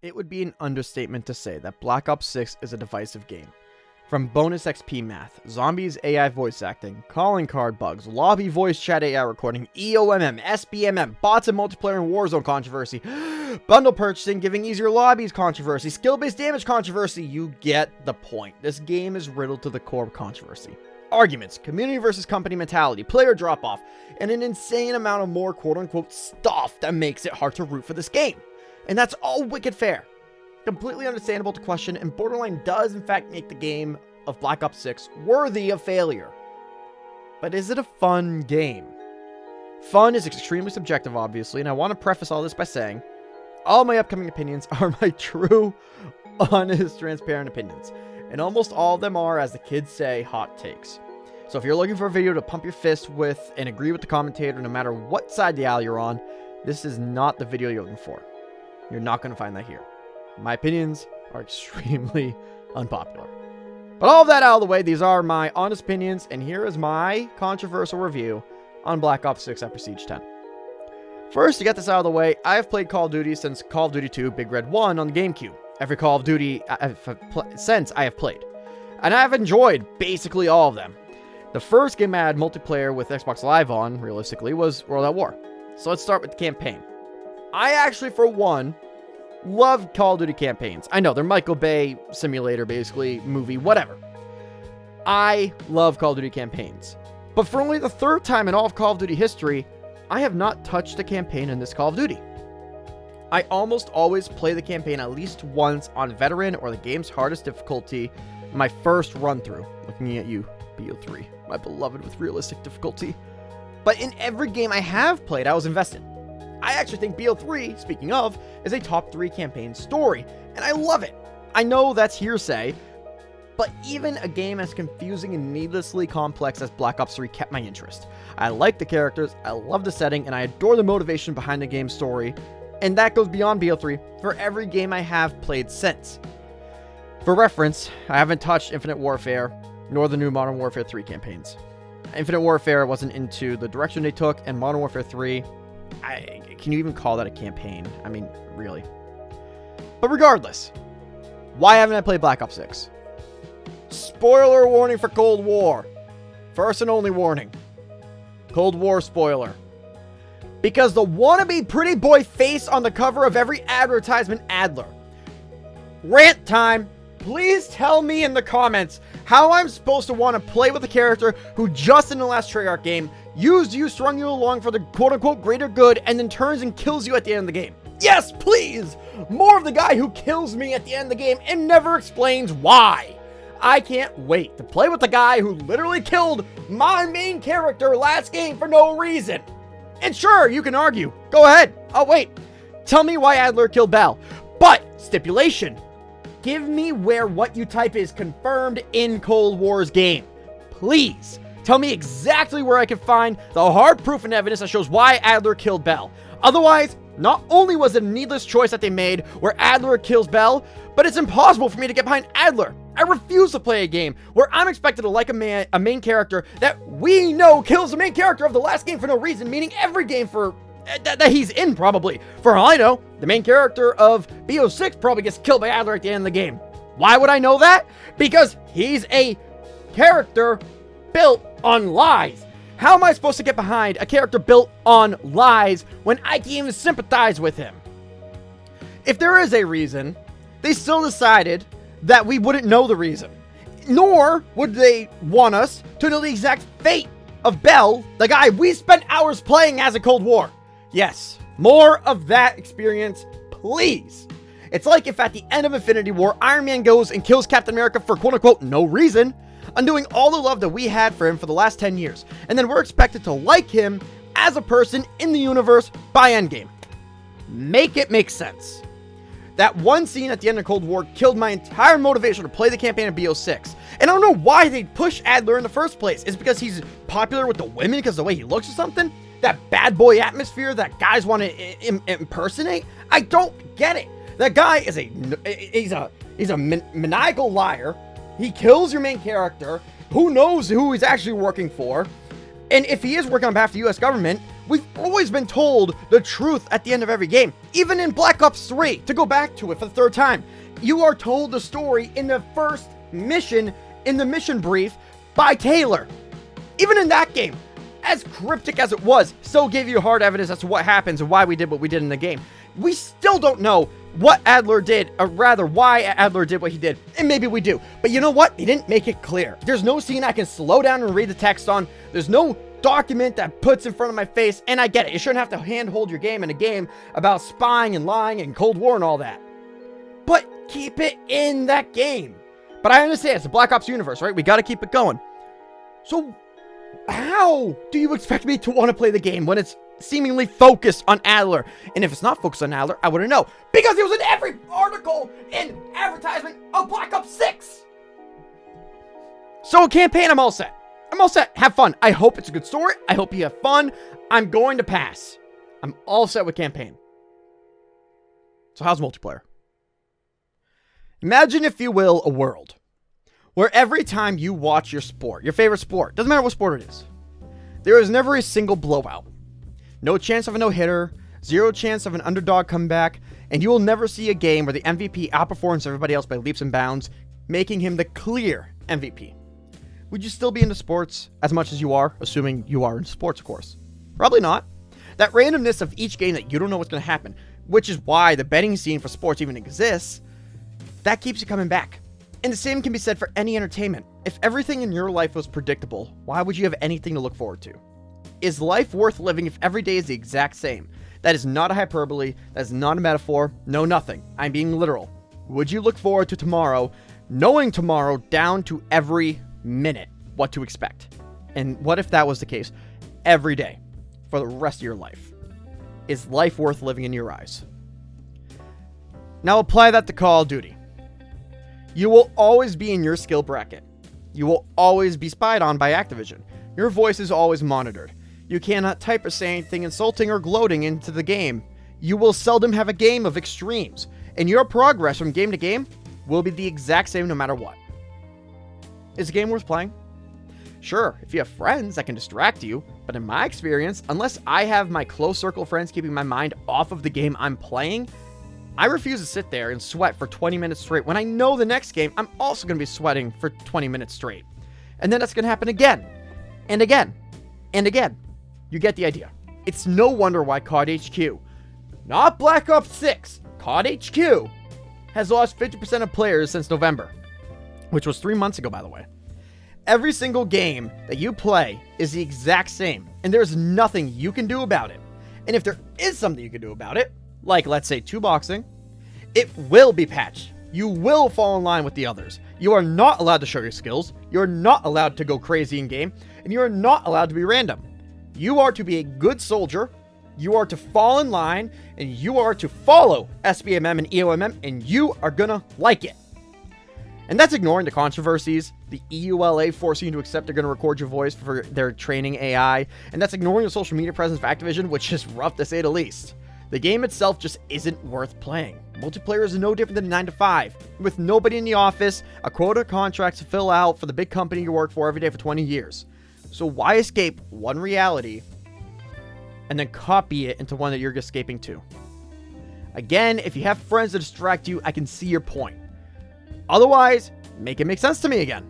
It would be an understatement to say that Black Ops 6 is a divisive game. From bonus XP math, zombies AI voice acting, calling card bugs, lobby voice chat AI recording, EOMM, SBMM, bots and multiplayer and Warzone controversy, bundle purchasing giving easier lobbies controversy, skill-based damage controversy, you get the point. This game is riddled to the core of controversy. Arguments, community versus company mentality, player drop-off, and an insane amount of more quote-unquote stuff that makes it hard to root for this game. And that's all wicked fair. Completely understandable to question, and borderline does in fact make the game of Black Ops 6 worthy of failure. But is it a fun game? Fun is extremely subjective, obviously, and I want to preface all this by saying, all my upcoming opinions are my true, honest, transparent opinions. And almost all of them are, as the kids say, hot takes. So if you're looking for a video to pump your fist with and agree with the commentator no matter what side of the aisle you're on, this is not the video you're looking for. You're not going to find that here. My opinions are extremely unpopular. But all of that out of the way, these are my honest opinions, and here is my controversial review on Black Ops 6 at Prestige 10. First, to get this out of the way, I have played Call of Duty since Call of Duty 2 Big Red 1 on the GameCube. Every Call of Duty since I have played. And I have enjoyed basically all of them. The first game I had multiplayer with Xbox Live on, realistically, was World at War. So let's start with the campaign. I actually, for one, love Call of Duty campaigns. I know, they're Michael Bay simulator, basically, movie, whatever. I love Call of Duty campaigns. But for only the third time in all of Call of Duty history, I have not touched a campaign in this Call of Duty. I almost always play the campaign at least once on Veteran or the game's hardest difficulty, my first run-through. Looking at you, BO3, my beloved with realistic difficulty. But in every game I have played, I was invested. I actually think BO3, speaking of, is a top 3 campaign story, and I love it. I know that's hearsay, but even a game as confusing and needlessly complex as Black Ops 3 kept my interest. I like the characters, I love the setting, and I adore the motivation behind the game's story, and that goes beyond BO3 for every game I have played since. For reference, I haven't touched Infinite Warfare, nor the new Modern Warfare 3 campaigns. Infinite Warfare wasn't into the direction they took, and Modern Warfare 3... can you even call that a campaign? I mean, really. But regardless, why haven't I played Black Ops 6? Spoiler warning for Cold War. First and only warning. Cold War spoiler. Because the wannabe pretty boy face on the cover of every advertisement, Adler. Rant time. Please tell me in the comments how I'm supposed to want to play with a character who just in the last Treyarch game used you, strung you along for the quote-unquote greater good, and then turns and kills you at the end of the game. Yes, please! More of the guy who kills me at the end of the game and never explains why. I can't wait to play with the guy who literally killed my main character last game for no reason. And sure, you can argue. Go ahead. I'll wait. Tell me why Adler killed Bell. But, stipulation. Give me where what you type is confirmed in Cold War's game. Please. Tell me exactly where I can find the hard proof and evidence that shows why Adler killed Bell. Otherwise, not only was it a needless choice that they made where Adler kills Bell, but it's impossible for me to get behind Adler. I refuse to play a game where I'm expected to like a main character that we know kills the main character of the last game for no reason, meaning every game for that he's in, probably. For all I know, the main character of BO6 probably gets killed by Adler at the end of the game. Why would I know that? Because he's a character built on lies. How am I supposed to get behind a character built on lies when I can't even sympathize with him? If there is a reason, they still decided that we wouldn't know the reason. Nor would they want us to know the exact fate of Bell, the guy we spent hours playing as a Cold War. Yes, more of that experience, please. It's like if at the end of Infinity War, Iron Man goes and kills Captain America for quote-unquote no reason, undoing all the love that we had for him for the last 10 years. And then we're expected to like him as a person in the universe by Endgame. Make it make sense. That one scene at the end of Cold War killed my entire motivation to play the campaign of BO6. And I don't know why they push Adler in the first place. Is it because he's popular with the women because of the way he looks or something? That bad boy atmosphere that guys want to impersonate? I don't get it. That guy is he's a maniacal liar. He kills your main character. Who knows who he's actually working for? And if he is working on behalf of the US government, We've always been told the truth at the end of every game. Even in Black Ops 3, to go back to it for the third time, you are told the story in the first mission, in the mission brief, by Taylor. Even in that game, as cryptic as it was, still gave you hard evidence as to what happens and why we did what we did in the game. We still don't know what Adler did, or rather, why Adler did what he did. And maybe we do. But you know what? They didn't make it clear. There's no scene I can slow down and read the text on. There's no document that puts in front of my face, and I get it. You shouldn't have to handhold your game in a game about spying and lying and Cold War and all that. But keep it in that game. But I understand, it's a Black Ops universe, right? We gotta keep it going. So, how do you expect me to want to play the game when it's seemingly focused on Adler? And if it's not focused on Adler, I wouldn't know. Because it was in every article and advertisement of Black Ops 6! So, a campaign, I'm all set. I'm all set. Have fun. I hope it's a good story. I hope you have fun. I'm going to pass. I'm all set with campaign. So how's multiplayer? Imagine, if you will, a world where every time you watch your sport, your favorite sport, doesn't matter what sport it is, there is never a single blowout. No chance of a no-hitter, zero chance of an underdog comeback, and you will never see a game where the MVP outperforms everybody else by leaps and bounds, making him the clear MVP. Would you still be into sports as much as you are, assuming you are into sports, of course? Probably not. That randomness of each game that you don't know what's going to happen, which is why the betting scene for sports even exists, that keeps you coming back. And the same can be said for any entertainment. If everything in your life was predictable, why would you have anything to look forward to? Is life worth living if every day is the exact same? That is not a hyperbole. That is not a metaphor. No, nothing. I'm being literal. Would you look forward to tomorrow, knowing tomorrow down to every minute what to expect? And what if that was the case every day for the rest of your life? Is life worth living in your eyes? Now apply that to Call of Duty. You will always be in your skill bracket. You will always be spied on by Activision. Your voice is always monitored. You cannot type or say anything insulting or gloating into the game. You will seldom have a game of extremes, and your progress from game to game will be the exact same no matter what. Is the game worth playing? Sure, if you have friends that can distract you, but in my experience, unless I have my close circle of friends keeping my mind off of the game I'm playing, I refuse to sit there and sweat for 20 minutes straight when I know the next game I'm also going to be sweating for 20 minutes straight. And then that's going to happen again, and again, and again. You get the idea. It's no wonder why COD HQ, not Black Ops 6, COD HQ, has lost 50% of players since November, which was 3 months ago, by the way. Every single game that you play is the exact same, and there's nothing you can do about it. And if there is something you can do about it, like let's say 2boxing, it will be patched. You will fall in line with the others. You are not allowed to show your skills. You're not allowed to go crazy in game, and you are not allowed to be random. You are to be a good soldier. You are to fall in line, and you are to follow SBMM and EOMM, and you are gonna like it. And that's ignoring the controversies, the EULA forcing you to accept they're going to record your voice for their training AI, and that's ignoring the social media presence of Activision, which is rough to say the least. The game itself just isn't worth playing. Multiplayer is no different than 9 to 5, with nobody in the office, a quota contract to fill out for the big company you work for every day for 20 years. So why escape one reality and then copy it into one that you're escaping to? Again, if you have friends that distract you, I can see your point. Otherwise, make it make sense to me again.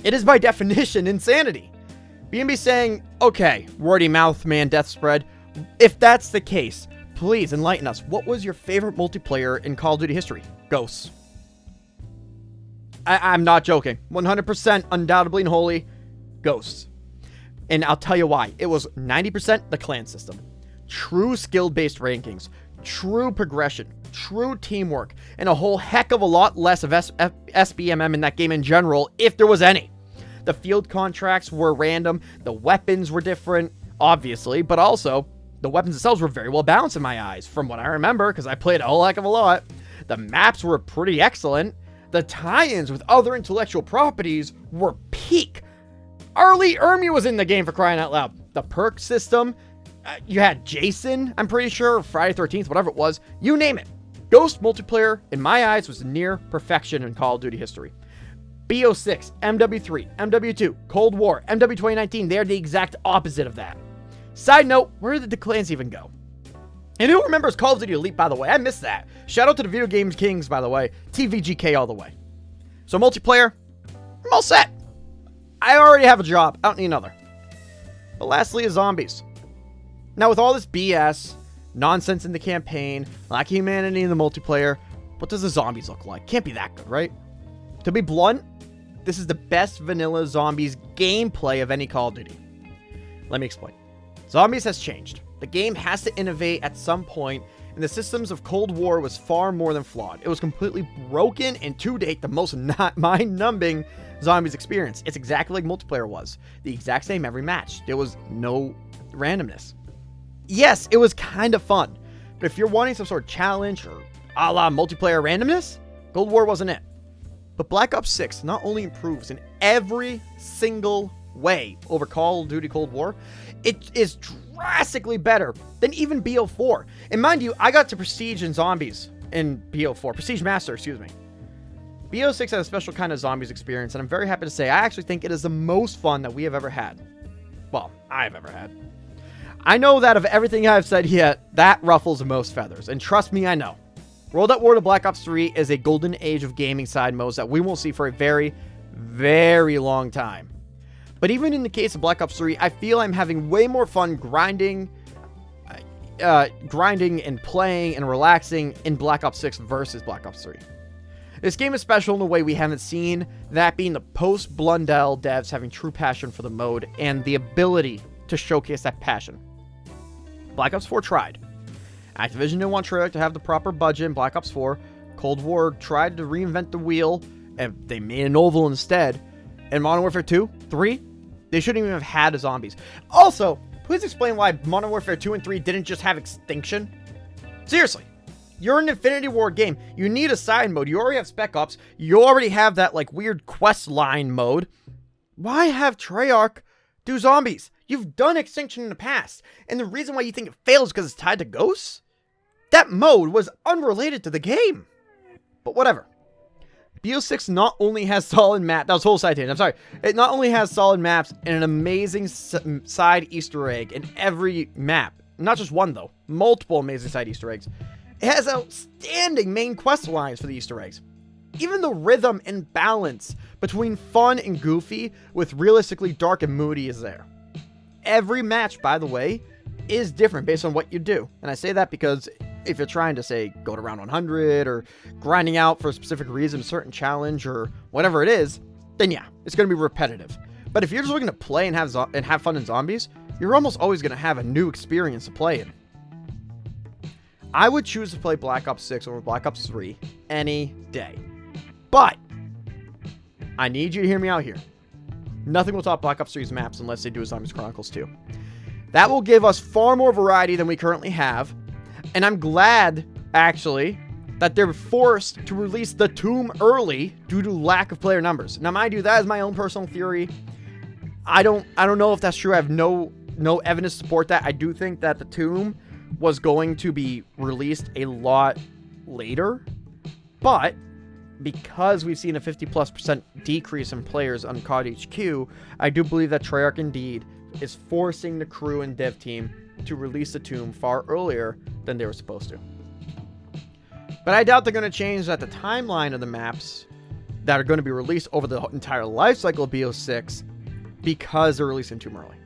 It is by definition insanity. B&B saying, okay, wordy mouth man death spread. If that's the case, please enlighten us. What was your favorite multiplayer in Call of Duty history? Ghosts. I'm not joking. 100% undoubtedly and wholly Ghosts. And I'll tell you why. It was 90% the clan system. True skill-based rankings. True progression. True teamwork. And a whole heck of a lot less of SBMM in that game in general, if there was any. The field contracts were random. The weapons were different, obviously. But also, the weapons themselves were very well balanced in my eyes, from what I remember, because I played a whole heck of a lot. The maps were pretty excellent. The tie-ins with other intellectual properties were peak. Arlie Ermy was in the game, for crying out loud. The perk system, you had Jason, I'm pretty sure, Friday 13th, whatever it was, you name it. Ghost multiplayer, in my eyes, was near perfection in Call of Duty history. BO6, MW3, MW2, Cold War, MW 2019, they're the exact opposite of that. Side note, where did the clans even go? And who remembers Call of Duty Elite, by the way? I missed that. Shout out to the Video Games Kings, by the way. TVGK all the way. So multiplayer, I'm all set. I already have a job. I don't need another. But lastly is zombies. Now with all this BS, nonsense in the campaign, lack of humanity in the multiplayer, what does the zombies look like? Can't be that good, right? To be blunt, this is the best vanilla zombies gameplay of any Call of Duty. Let me explain. Zombies has changed. The game has to innovate at some point, and the systems of Cold War was far more than flawed. It was completely broken, and to date, the most mind-numbing zombies experience. It's exactly like multiplayer was. The exact same every match. There was no randomness. Yes, it was kind of fun, but if you're wanting some sort of challenge or a la multiplayer randomness, Cold War wasn't it. But Black Ops 6 not only improves in every single way over Call of Duty Cold War, it is drastically better than even BO4. And mind you, I got to Prestige and Zombies in BO4. Prestige Master, excuse me. BO6 has a special kind of zombies experience, and I'm very happy to say I actually think it is the most fun that we have ever had. Well, I've ever had. I know that of everything I've said yet, that ruffles the most feathers. And trust me, I know. World at War to Black Ops 3 is a golden age of gaming side modes that we won't see for a very, very long time. But even in the case of Black Ops 3, I feel I'm having way more fun grinding and playing and relaxing in Black Ops 6 versus Black Ops 3. This game is special in a way we haven't seen, that being the post-Blundell devs having true passion for the mode and the ability to showcase that passion. Black Ops 4 tried. Activision didn't want Treyarch to have the proper budget in Black Ops 4. Cold War tried to reinvent the wheel, and they made an oval instead. And Modern Warfare 2, 3, they shouldn't even have had zombies. Also, please explain why Modern Warfare 2 and 3 didn't just have extinction. Seriously, you're an Infinity War game. You need a side mode. You already have Spec Ops. You already have that like weird quest line mode. Why have Treyarch do zombies? You've done extinction in the past. And the reason why you think it fails is because it's tied to ghosts? That mode was unrelated to the game. But whatever. BO6 not only has solid map, that was whole side tangent, I'm sorry. It not only has solid maps and an amazing side Easter egg in every map. Not just one though, multiple amazing side Easter eggs. It has outstanding main quest lines for the Easter eggs. Even the rhythm and balance between fun and goofy with realistically dark and moody is there. Every match, by the way, is different based on what you do. And I say that because if you're trying to, say, go to round 100 or grinding out for a specific reason, a certain challenge or whatever it is, then yeah, it's going to be repetitive. But if you're just looking to play and have fun in zombies, you're almost always going to have a new experience to play in. I would choose to play Black Ops 6 over Black Ops 3 any day. But I need you to hear me out here. Nothing will top Black Ops 3's maps unless they do a Zombies Chronicles 2. That will give us far more variety than we currently have. And I'm glad, actually, that they're forced to release the Tomb early due to lack of player numbers. Now, mind you, that is my own personal theory. I don't know if that's true. I have no evidence to support that. I do think that the Tomb was going to be released a lot later. But because we've seen a 50+% decrease in players on COD HQ, I do believe that Treyarch indeed is forcing the crew and dev team to release the Tomb far earlier than they were supposed to. But I doubt they're going to change that the timeline of the maps that are going to be released over the entire life cycle of BO6 because they're releasing Tomb early.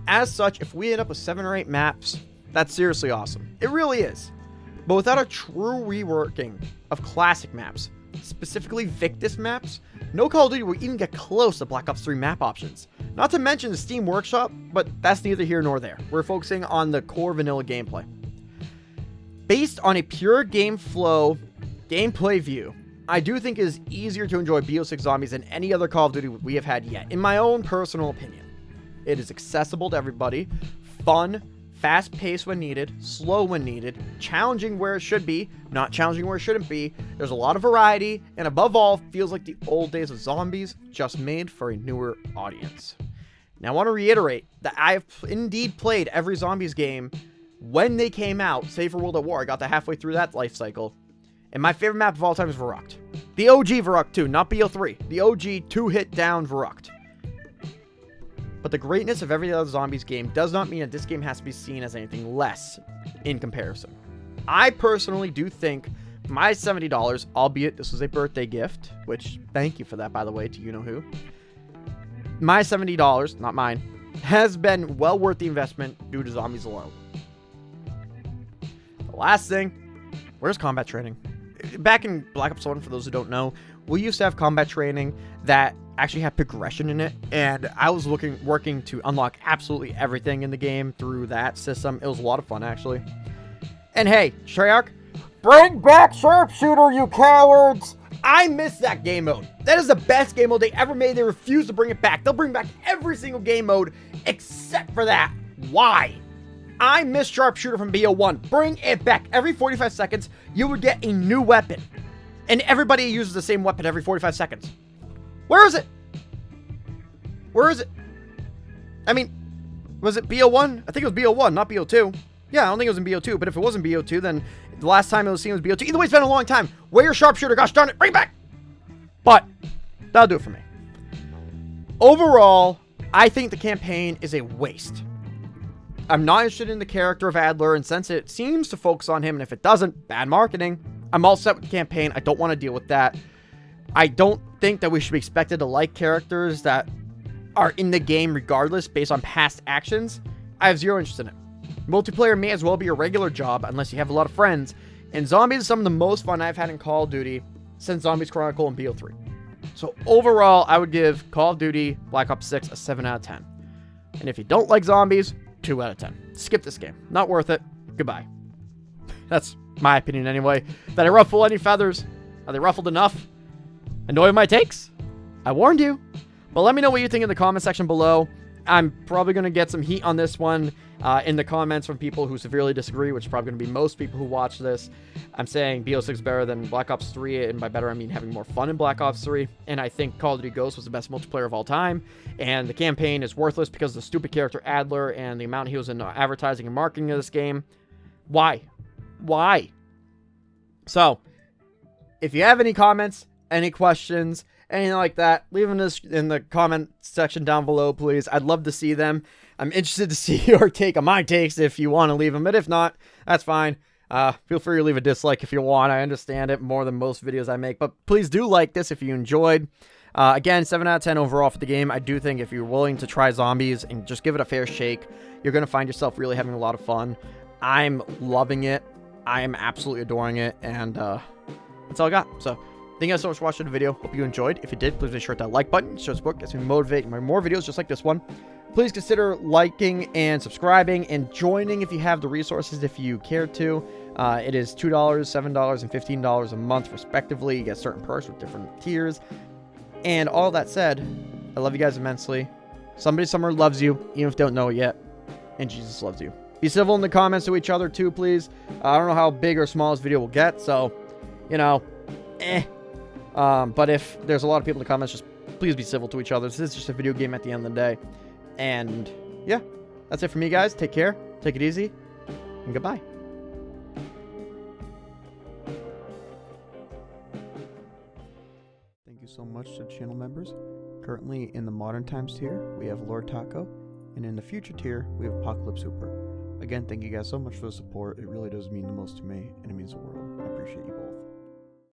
As such, if we end up with 7 or 8 maps, that's seriously awesome. It really is. But without a true reworking of classic maps, specifically Victus maps, no Call of Duty will even get close to Black Ops 3 map options. Not to mention the Steam Workshop, but that's neither here nor there. We're focusing on the core vanilla gameplay. Based on a pure game flow, gameplay view, I do think it is easier to enjoy BO6 Zombies than any other Call of Duty we have had yet, in my own personal opinion. It is accessible to everybody, fun, fast-paced when needed, slow when needed, challenging where it should be, not challenging where it shouldn't be. There's a lot of variety, and above all, feels like the old days of zombies, just made for a newer audience. Now, I want to reiterate that I have indeed played every Zombies game when they came out, save for World at War. I got to halfway through that life cycle, and my favorite map of all time is Verrucht. The OG Verrucht 2, not BO3. The OG 2-hit down Verrucht. but the greatness of every other zombies game does not mean that this game has to be seen as anything less in comparison. I personally do think my $70, albeit this was a birthday gift, which thank you for that, by the way, to you-know-who. My $70, not mine, has been well worth the investment due to zombies alone. The last thing, where's combat training? Back in Black Ops 1, for those who don't know, we used to have combat training that actually had progression in it, and I was working to unlock absolutely everything in the game through that system. It was a lot of fun, actually. And hey, Treyarch, bring back Sharpshooter, you cowards! I miss that game mode. That is the best game mode they ever made. They refuse to bring it back. They'll bring back every single game mode except for that. Why? I miss Sharpshooter from BO1. Bring it back. Every 45 seconds, you would get a new weapon. And everybody uses the same weapon every 45 seconds. Where is it? Where is it? I mean, was it BO1? I think it was BO1, not BO2. Yeah, I don't think it was in BO2, but if it wasn't BO2, then the last time it was seen was BO2. Either way, it's been a long time. Where your Sharpshooter? Gosh darn it, bring it back! But, that'll do it for me. Overall, I think the campaign is a waste. I'm not interested in the character of Adler, and since it seems to focus on him, and if it doesn't, bad marketing. I'm all set with the campaign. I don't want to deal with that. I don't think that we should be expected to like characters that are in the game regardless based on past actions. I have zero interest in it. Multiplayer may as well be a regular job unless you have a lot of friends, and zombies is some of the most fun I've had in Call of Duty since Zombies Chronicle and BO3. So overall, I would give Call of Duty Black Ops 6 a 7 out of 10. And if you don't like zombies, 2 out of 10. Skip this game. Not worth it. Goodbye. That's my opinion anyway. Did I ruffle any feathers? Are they ruffled enough? Annoy my takes? I warned you. But let me know what you think in the comment section below. I'm probably going to get some heat on this one in the comments from people who severely disagree, which is probably going to be most people who watch this. I'm saying BO6 better than Black Ops 3, and by better I mean having more fun in Black Ops 3. And I think Call of Duty Ghosts was the best multiplayer of all time. And the campaign is worthless because of the stupid character Adler and the amount he was in advertising and marketing of this game. Why? Why? So, if you have any comments, any questions, anything like that, leave them in the comment section down below, please. I'd love to see them. I'm interested to see your take on my takes if you want to leave them, but if not, that's fine. Feel free to leave a dislike if you want. I understand it more than most videos I make, but please do like this if you enjoyed. Again, 7 out of 10 overall for the game. I do think if you're willing to try zombies and just give it a fair shake, you're going to find yourself really having a lot of fun. I'm loving it. I am absolutely adoring it, and that's all I got. So, thank you guys so much for watching the video. Hope you enjoyed. If you did, please make sure to hit that like button. Show support, gets me motivated to make more videos just like this one. Please consider liking and subscribing and joining if you have the resources if you care to. It is $2, $7, and $15 a month respectively. You get certain perks with different tiers. And all that said, I love you guys immensely. Somebody somewhere loves you, even if you don't know it yet. And Jesus loves you. Be civil in the comments to each other too, please. I don't know how big or small this video will get, so, you know, but if there's a lot of people in the comments, just please be civil to each other. This is just a video game at the end of the day. And, yeah, that's it for me, guys. Take care, take it easy, and goodbye. Thank you so much to channel members. Currently, in the Modern Times tier, we have Lord Taco, and in the Future tier, we have Apocalypse Super. Again, thank you guys so much for the support. It really does mean the most to me, and it means the world. I appreciate you both.